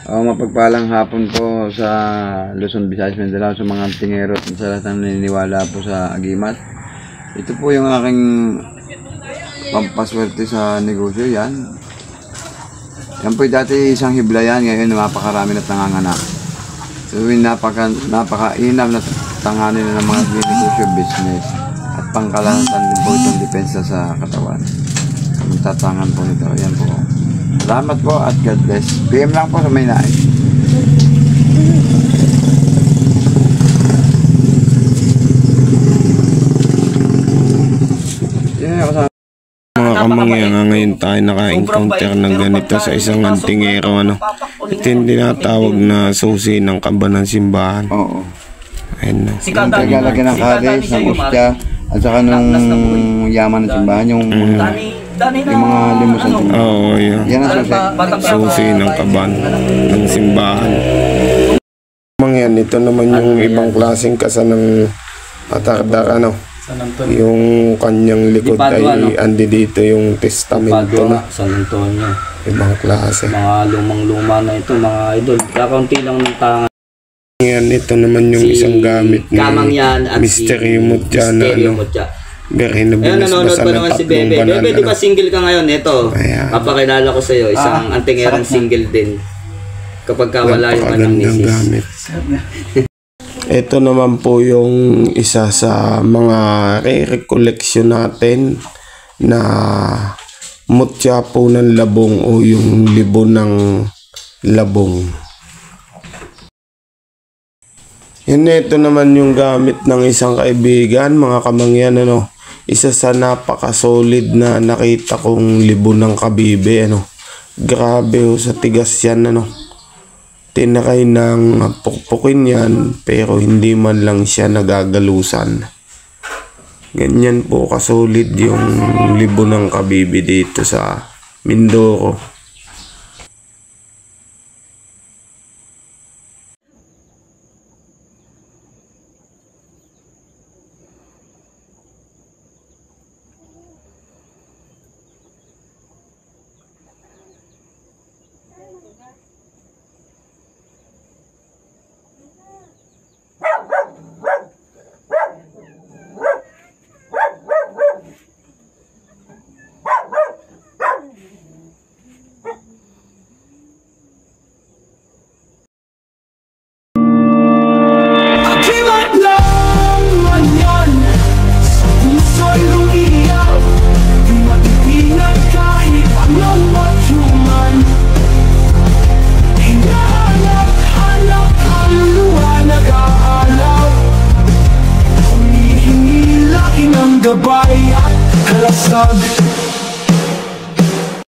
Mapagpalang hapon po sa Luzon, Visayas, Mindanao, sa mga tingero at sa lahat ng naniniwala po sa agimat. Ito po yung aking pampaswerte sa negosyo. Yan po dati isang hiblayan, ngayon napakarami na nanganganak. So napakainam na tanganin na ng mga negosyo, business at pangkalahatan din po itong depensa sa katawan. Tatangan po nito. Yan po. Salamat po at God bless. PM lang po sa may nais. Mga kamangyan, ngayon tayo naka-encounter ng ganito sa isang antingero. Ito yung tinatawag na susi ng kaba ng simbahan. Oo. Ayun na. Naglalagyan ng kalis, ng ustya, at saka nung yaman ng simbahan, yung mga limusan. Oo, yan. Yan ang susi ng kaban ng simbahan. Kamangyan, ito naman yung ibang klaseng kasa ng atakdak, yung kanyang likod ay andi dito yung testamento na San Antonio. Ibang klase. Mga lumang-luma na ito, mga idol. Kakaunti lang ng tangan. Yan, ito naman yung isang gamit ni Mysterio Mutya na Berhin na binasbasan ng naman si Bebe. Bebe, di ba single ka ngayon? Ito, papakilala ko sa iyo, isang antingerang single din. Kapag wala yung anong misis. Ito naman po yung isa sa mga re-recollection natin na mutya po ng labong o yung libo ng labong. Yan, ito naman yung gamit ng isang kaibigan, mga kamangyan, isa sa napaka-solid na nakita kong libo ng kabibe, Grabe sa tigas yan, Tinakay ng pukpukin yan, pero hindi man lang siya nagagalusan. Ganyan po kasolid yung libo ng kabibe dito sa Mindoro. Gabay at kalasag